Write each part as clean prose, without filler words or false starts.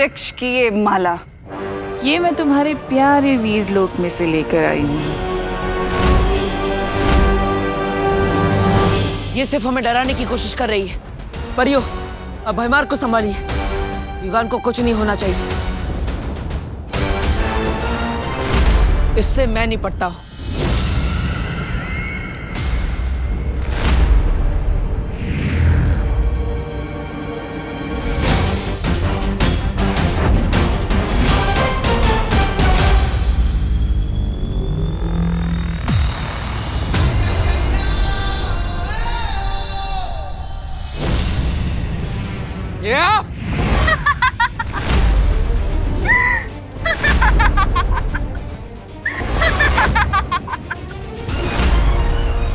वृक्ष की ये माला, ये मैं तुम्हारे प्यारे वीर लोक में से लेकर आई हूँ। ये सिर्फ हमें डराने की कोशिश कर रही है। परियो, अब भयमार को संभालिए। विवान को कुछ नहीं होना चाहिए। इससे मैं निपटता हूं।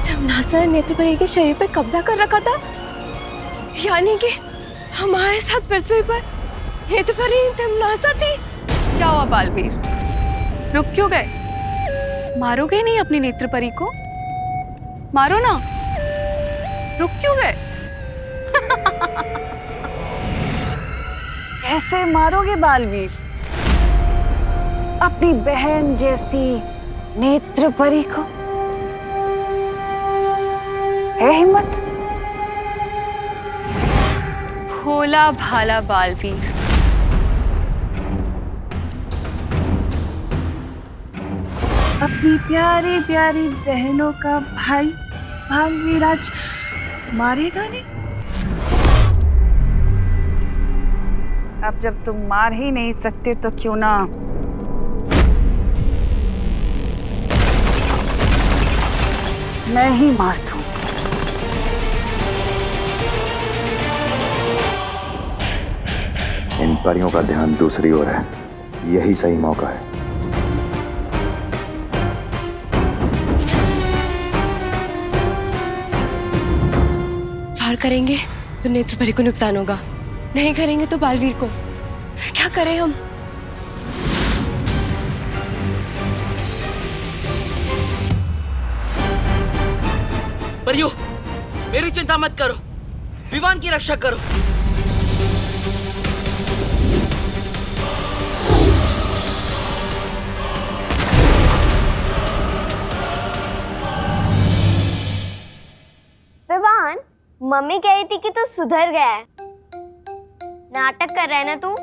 तमनासा ने नेत्रपरी के शरीर पर कब्जा कर रखा था, यानी कि हमारे साथ पृथ्वी पर नेत्रपरी तमनासा थी। क्या हुआ बालवीर, रुक क्यों गए? मारोगे नहीं अपनी नेत्रपरी को? मारो ना, रुक क्यों गए? कैसे मारोगे बालवीर अपनी बहन जैसी नेत्रपरी को? है हिम्मत? भोला भाला बालवीर, अपनी प्यारी प्यारी बहनों का भाई बालवीर आज मारेगा नहीं? अब जब तुम मार ही नहीं सकते तो क्यों ना मैं ही मार दूं। इन परियों का ध्यान दूसरी ओर है, यही सही मौका है। वार करेंगे तो नेत्रपरी को नुकसान होगा, नहीं करेंगे तो बालवीर को। क्या करें हम? परियो, मेरी चिंता मत करो, विवान की रक्षा करो। विवान, मम्मी कह रही थी कि तू सुधर गया है। नाटक कर रहा है ना तू?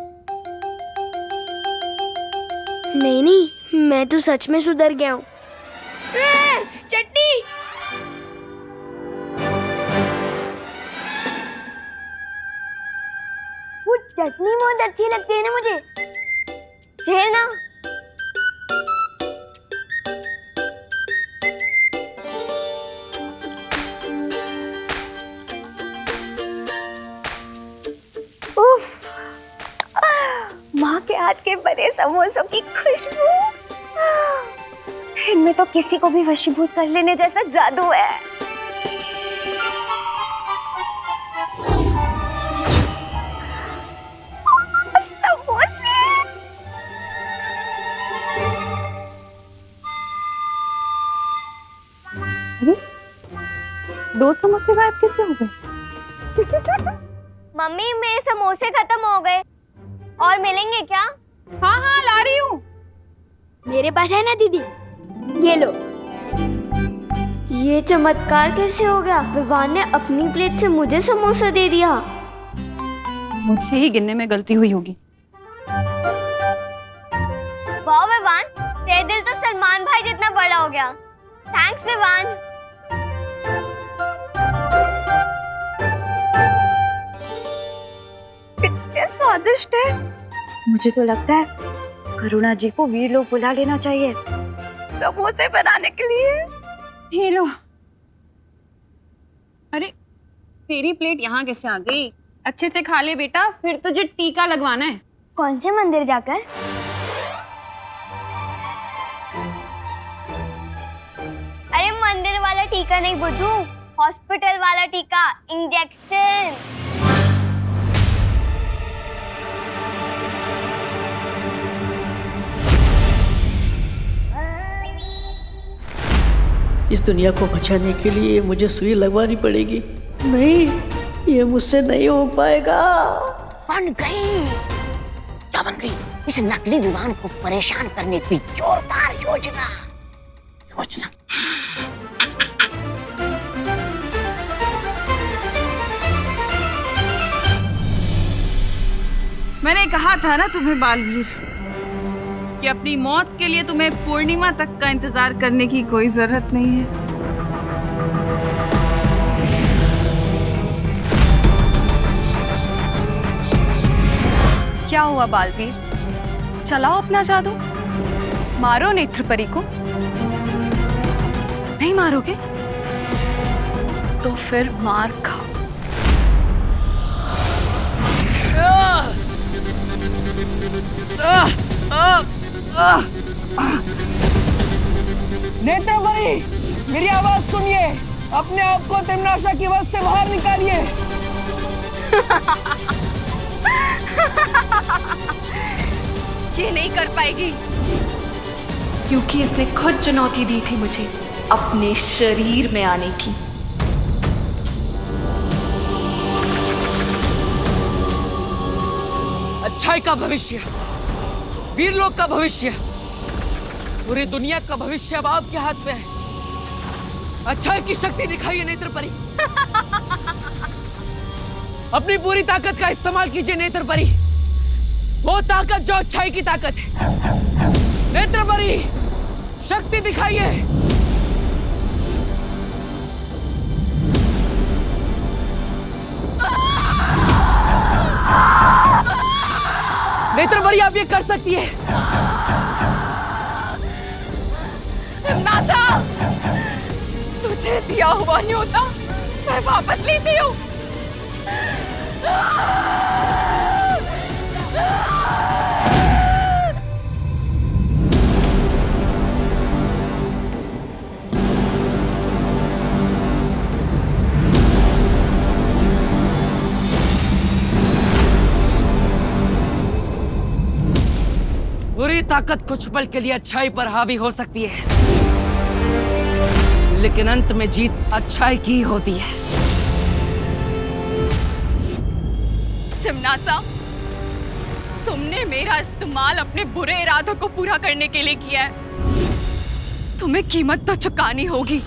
नहीं नहीं, मैं तो सच में सुधर गया हूँ। चटनी! वो चटनी बहुत अच्छी लगती है ना मुझे। खेल ना। उफ, माँ के हाथ के बने समोसों की खुशबू, इनमें तो किसी को भी वशीभूत कर लेने जैसा जादू है। दो समोसे गायब कैसे हो गए? मम्मी, मेरे समोसे खत्म हो गए और मिलेंगे क्या? हाँ हाँ, ला रही हूँ। मेरे पास है ना दीदी, ये लो। ये चमत्कार कैसे हो गया? विवान ने अपनी प्लेट से मुझे समोसा दे दिया। मुझसे ही गिनने में गलती हुई होगी। वाह विवान, तेरा दिल तो सलमान भाई जितना बड़ा हो गया। थैंक्स विवान। कितने स्वादिष्ट है। मुझे तो लगता है करुणा जी को वीर लोग बुला लेना चाहिए समोसे बनाने के लिए। ये लो। अरे, तेरी प्लेट यहाँ कैसे आ गई? अच्छे से खा ले बेटा, फिर तुझे टीका लगवाना है। कौन से मंदिर जाकर? अरे मंदिर वाला टीका नहीं बुद्धू, हॉस्पिटल वाला टीका, इंजेक्शन। इस दुनिया को बचाने के लिए मुझे सुई लगवानी पड़ेगी। नहीं, ये मुझसे नहीं हो पाएगा। बन गई। क्या बन गई इस नकली विमान को परेशान करने की जोरदार योजना। मैंने कहा था ना तुम्हें बालवीर कि अपनी मौत के लिए तुम्हें पूर्णिमा तक का इंतजार करने की कोई जरूरत नहीं है। क्या हुआ बालवीर, चलाओ अपना जादू, मारो नेत्रपरी को। नहीं मारोगे तो फिर मार खाओ। नेत्रपरी, मेरी आवाज सुनिए, अपने आप को तिम्नाशा की वश से बाहर निकालिए। ये नहीं कर पाएगी, क्योंकि इसने खुद चुनौती दी थी मुझे अपने शरीर में आने की। अच्छाई का भविष्य, वीरलोक का भविष्य, पूरी दुनिया का भविष्य अब आपके हाथ में है। अच्छाई की शक्ति दिखाइए नेत्रपरी। अपनी पूरी ताकत का इस्तेमाल कीजिए नेत्रपरी, वो ताकत जो अच्छाई की ताकत है। नेत्रपरी, शक्ति दिखाइए। नेत्रपरी, आप ये कर सकती है। नाता, तुझे दिया हुआ नहीं होता, मैं वापस लेती हूँ। बुरी ताकत कुछ पल के लिए अच्छाई पर हावी हो सकती है, लेकिन अंत में जीत अच्छाई की होती है। तिम्नासा, तुमने मेरा इस्तेमाल अपने बुरे इरादों को पूरा करने के लिए किया है। तुम्हें कीमत तो चुकानी होगी।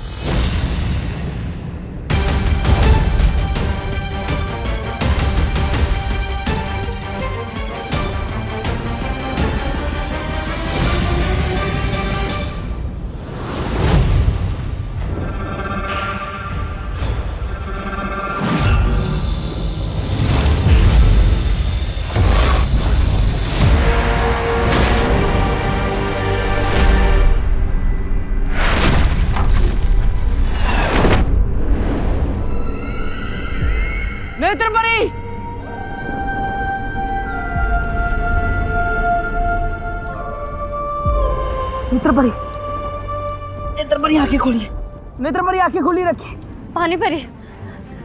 नेत्रपरी, नेत्रपरी, नेत्रपरी आंखें खोलिए। नेत्रपरी आंखें खोली रखिए। पानीपरी,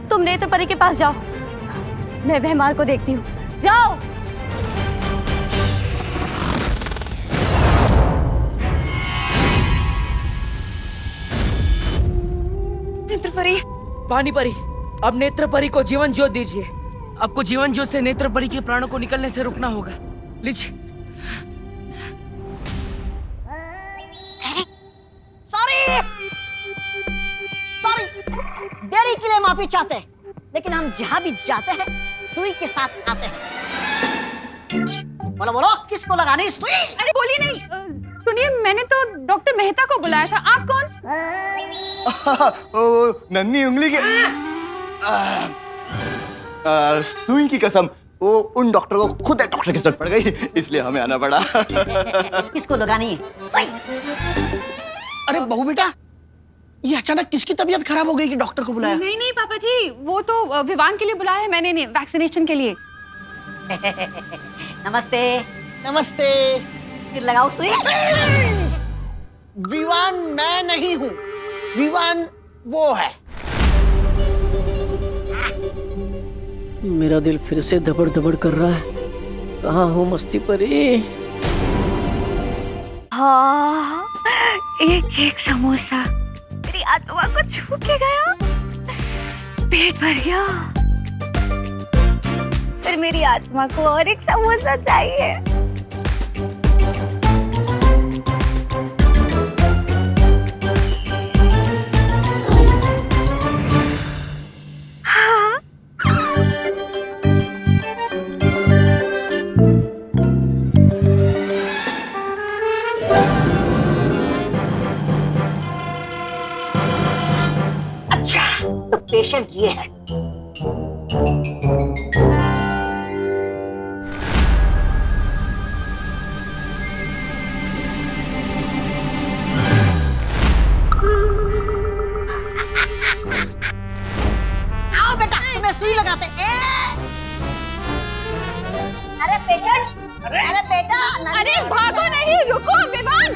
तुम नेत्रपरी के पास जाओ, मैं भैमार को देखती हूँ। जाओ। नेत्रपरी, पानीपरी, अब नेत्रपरी को जीवन ज्योत दीजिए। आपको जीवन ज्योत से नेत्रपरी के प्राणों को निकलने से रुकना होगा। लीजिए। सॉरी देरी के लिए माफी चाहते हैं, लेकिन हम जहां भी जाते हैं सुई के साथ आते हैं। बोलो बोलो, किसको लगानी सुई? अरे बोलिए नहीं। सुनिए, मैंने तो डॉक्टर मेहता को बुलाया था। आप कौन? नन्ही उंगली के सुई की कसम, वो उन डॉक्टर को खुद डॉक्टर की जरूरत पड़ गई, इसलिए हमें आना पड़ा। किसको लगानी है सुई? अरे बहू बेटा, ये अचानक किसकी तबीयत खराब हो गई कि डॉक्टर को बुलाया? नहीं नहीं पापा जी, वो तो विवान के लिए बुलाया है मैंने, वैक्सीनेशन के लिए। नमस्ते नमस्ते, फिर लगाओ सुई। विवान मैं नहीं हूँ, विवान वो है। मेरा दिल फिर से धबड़ धबड़ कर रहा है। कहाँ हो मस्ती परी? हाँ, एक समोसा मेरी आत्मा को छू के गया, पेट भर गया। पर मेरी आत्मा को और एक समोसा चाहिए। पेशेंट ये है। आओ बेटा, तुम्हें सुई लगाते। अरे पेशेंट, अरे बेटा, अरे भागो नहीं, रुको विवान।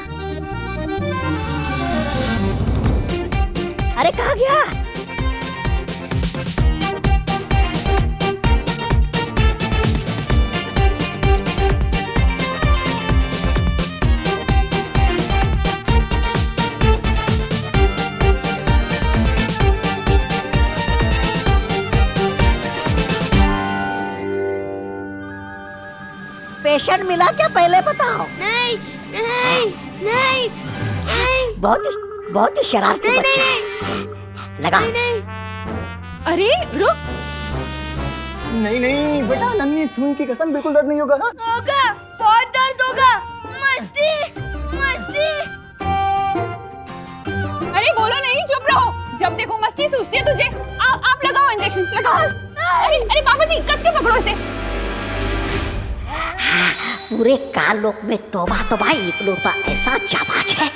अरे कहाँ गया? पेशेंट मिला क्या, पहले बताओ। नहीं नहीं नहीं नहीं बहुत ही शरारती बच्चा है। लगा। अरे रुक। नहीं बेटा, नन्ही सुई की कसम, बिल्कुल दर्द नहीं होगा। हाँ? होगा, बहुत दर्द होगा। मस्ती मस्ती। अरे बोलो नहीं, चुप रहो। जब देखो मस्ती सूझती है तुझे। आप लगाओ इंजेक्शन, लगाओ। अरे पापा जी, कस के पकड़ो इसे। पूरे काल लोक में तौबा तौबा इकलौता ऐसा जाबाज है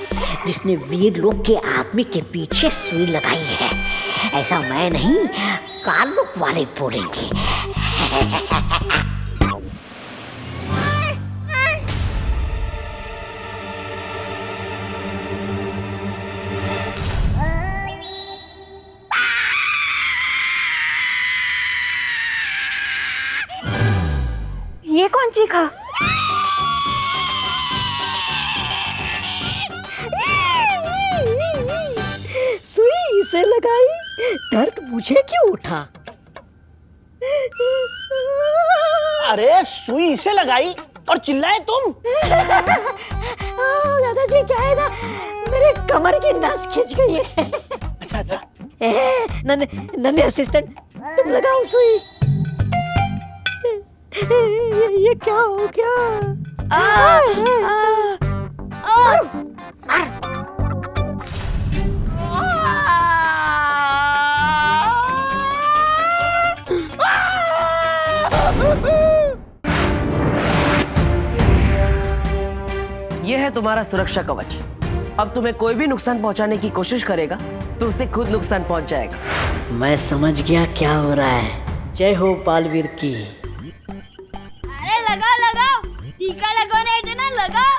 जिसने वीर लोक के आदमी के पीछे सुई लगाई है। ऐसा मैं नहीं, काल लोक वाले बोलेंगे। ये कौन चीखा? सुई इसे लगाई, दर्द मुझे क्यों उठा? अरे सुई इसे लगाई और चिल्लाए तुम? दादाजी, क्या है ना, मेरे कमर की नस खिंच गई है। अच्छा। नन्हे असिस्टेंट, तुम लगाओ सुई। ये क्या हो गया? यह है तुम्हारा सुरक्षा कवच। अब तुम्हें कोई भी नुकसान पहुंचाने की कोशिश करेगा तो उसे खुद नुकसान पहुंच जाएगा। मैं समझ गया क्या हो रहा है। जय हो बालवीर की। अरे लगाओ लगाओ, टीका लगवाना है ना, लगाओ।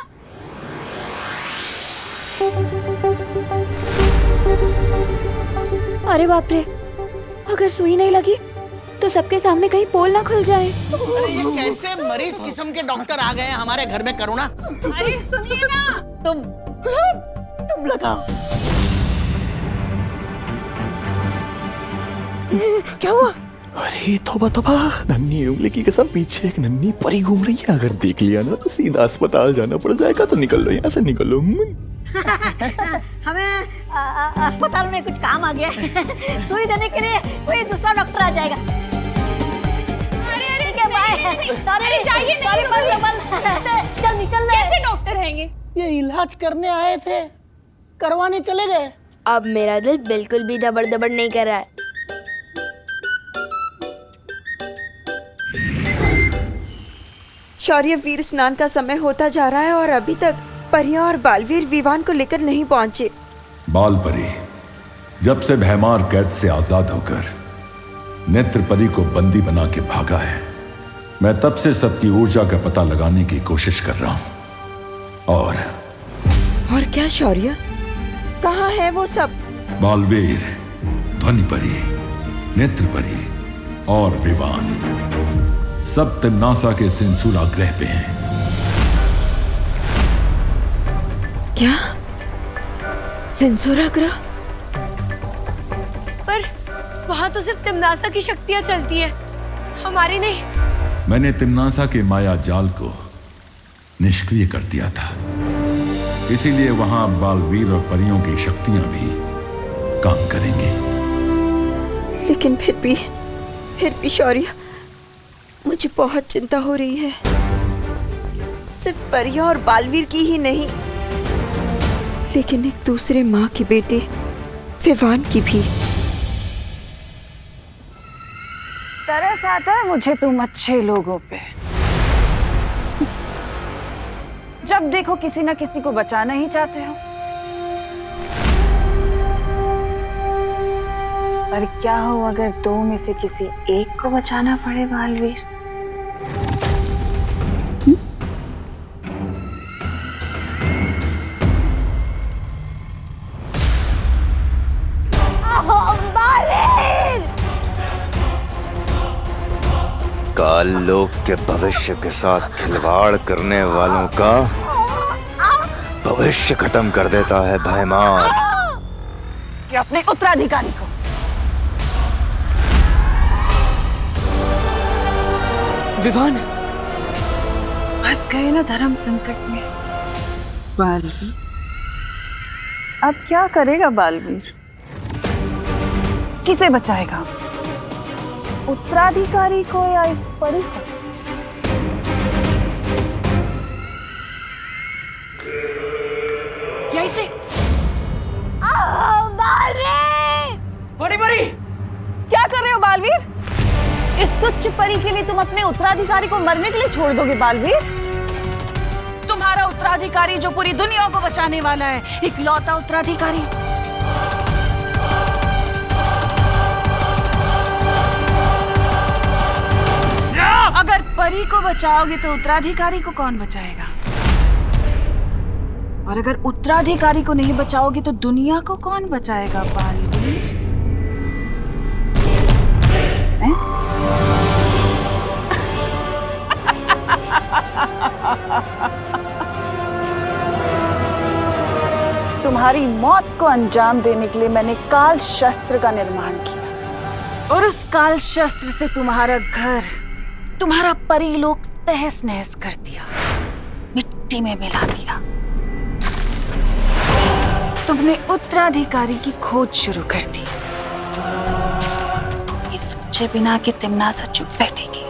अरे बाप रे, अगर सुई नहीं लगी तो सबके सामने कहीं पोल ना खुल जाए। अरे ये कैसे मरीज किस्म के डॉक्टर आ गए हैं हमारे घर में, करुणा। अरे सुनिए ना। तुम लगाओ। क्या हुआ? अरे तौबा तौबा, नन्ही उंगली की कसम, पीछे एक नन्ही परी घूम रही है। अगर देख लिया ना तो सीधा अस्पताल जाना पड़ जाएगा। तो निकल लो यहाँ से, निकल लो। हमें अस्पताल में कुछ काम आ गया है। सुई देने के लिए कोई दूसरा डॉक्टर आ जाएगा। ठीक है, बाय। चल निकल रहे। कैसे डॉक्टर हैंगे? ये इलाज करने आए थे, करवाने चले गए। अब मेरा दिल बिल्कुल भी दबड़ दबड़ नहीं कर रहा है। शौर्य वीर स्नान का समय होता जा रहा है और अभी तक परिया और बालवीर विवान को लेकर नहीं पहुंचे। बालपरी जब से भैमार कैद से आजाद होकर नेत्र परी को बंदी बना के भागा है, मैं तब से सबकी ऊर्जा का पता लगाने की कोशिश कर रहा हूं। और क्या शौर्य, कहाँ है वो सब? बालवीर, ध्वनि परी, नेत्र परी और विवान सब तिम्नासा के सिंसूरा ग्रह पे हैं। क्या? सिंसूरा ग्रह? पर वहां तो सिर्फ तिम्नासा की शक्तियां चलती है, हमारी नहीं। मैंने तिम्नासा के माया जाल को निष्क्रिय कर दिया था, इसीलिए वहां बालवीर और परियों की शक्तियां भी काम करेंगी। लेकिन फिर भी शौर्य, मुझे बहुत चिंता हो रही है। सिर्फ परिया और बालवीर की ही नहीं, लेकिन एक दूसरे माँ के बेटे विवान की भी। तरस आता है मुझे तुम अच्छे लोगों पे। जब देखो किसी ना किसी को बचाना ही चाहते हो। पर क्या हो अगर दो में से किसी एक को बचाना पड़े बालवीर? काल लोक के भविष्य के साथ खिलवाड़ करने वालों का भविष्य खत्म कर देता है भयमार। कि अपने उत्तराधिकारी को विवान, फंस गए ना धर्म संकट में। बालवीर अब क्या करेगा बालवीर? किसे बचाएगा? उत्तराधिकारी को या इस परी को? या इसे? बड़ी बड़ी, क्या कर रहे हो बालवीर? इस तुच्छ परी के लिए तुम अपने उत्तराधिकारी को मरने के लिए छोड़ दोगे बालवीर? तुम्हारा उत्तराधिकारी जो पूरी दुनिया को बचाने वाला है, इकलौता उत्तराधिकारी। अगर परी को बचाओगे तो उत्तराधिकारी को कौन बचाएगा? और अगर उत्तराधिकारी को नहीं बचाओगे तो दुनिया को कौन बचाएगा बालवीर? तुम्हारी मौत को अंजाम देने के लिए मैंने काल शस्त्र का निर्माण किया, और उस काल शस्त्र से तुम्हारा घर, तुम्हारा परीलोक तहस नहस कर दिया, मिट्टी में मिला दिया। तुमने उत्तराधिकारी की खोज शुरू कर दी, ये सोचे बिना कि तिम्नासा चुप बैठेगी।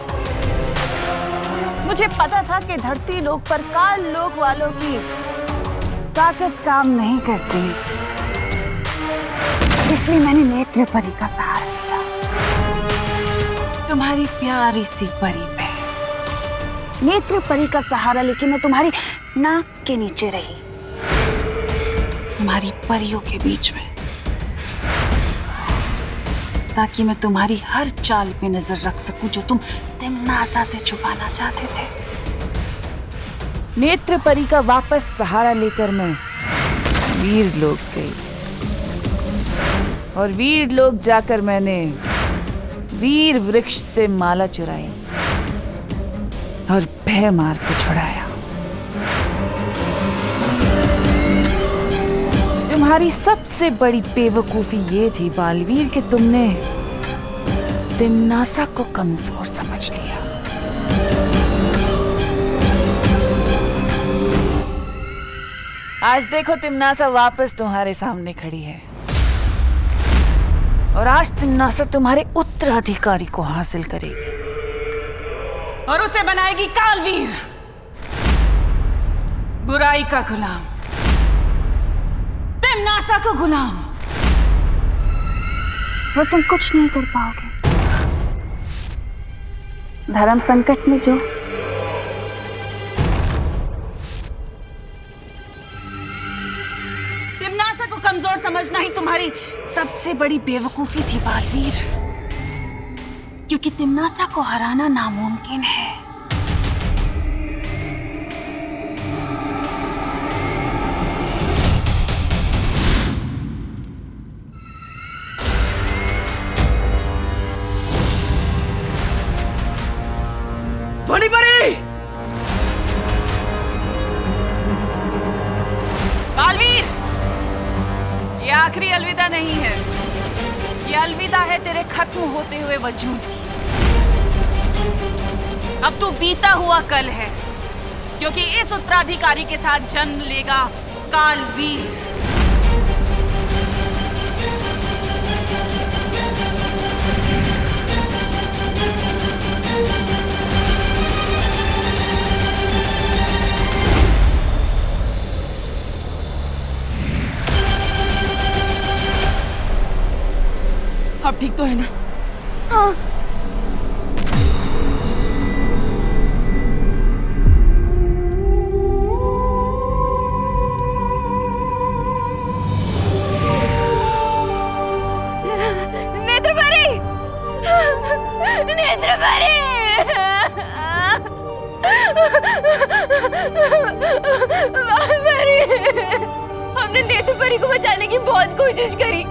मुझे पता था कि धरती लोक पर काल लोक वालों की ताकत काम नहीं करती, इसलिए मैंने नेत्र परी का सहारा लिया। तुम्हारी प्यारी सी परी पे नेत्र परी का सहारा लेके मैं तुम्हारी नाक के नीचे रही, तुम्हारी परियों के बीच में, ताकि मैं तुम्हारी हर चाल पे नजर रख सकूं जो तुम तिम्नासा से छुपाना चाहते थे। नेत्र परी का वापस सहारा लेकर मैं वीर लोक गई, और वीर लोक जाकर मैंने वीर वृक्ष से माला चुराई और भय मार के छुड़ाया। तुम्हारी सबसे बड़ी बेवकूफी ये थी बालवीर कि तुमने तिम्नासा को कमजोर समझ लिया। आज देखो तिम्नासा वापस तुम्हारे सामने खड़ी है, और आज तिम्नासा तुम्हारे उत्तराधिकारी को हासिल करेगी और उसे बनाएगी कालवीर, बुराई का गुलाम, तिम्नासा को गुलाम। वो तुम कुछ नहीं कर पाओगे। धर्म संकट में जो तिम्नासा को कमजोर समझना ही तुम्हारी सबसे बड़ी बेवकूफी थी बालवीर, क्योंकि तिम्नासा को हराना नामुमकिन है। बड़ी बड़ी, बालवीर, ये आखिरी अलविदा नहीं है, ये अलविदा है तेरे खत्म होते हुए वजूद की। अब तू बीता हुआ कल है, क्योंकि इस उत्तराधिकारी के साथ जन्म लेगा कालवीर। अब ठीक तो है ना? हाँ, बालपरी, हमने नेत्रपरी को बचाने की बहुत कोशिश करी,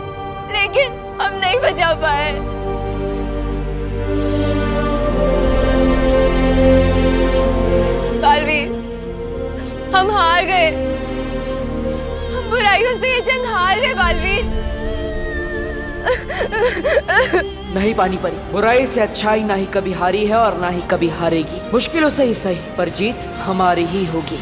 लेकिन हम नहीं बचा पाए। बालवीर, हम हार गए, हम बुराइयों से ये जंग हार गए बालवीर। नहीं पानी परी, बुराई से अच्छाई ना ही कभी हारी है और ना ही कभी हारेगी। मुश्किलों से ही सही, पर जीत हमारी ही होगी।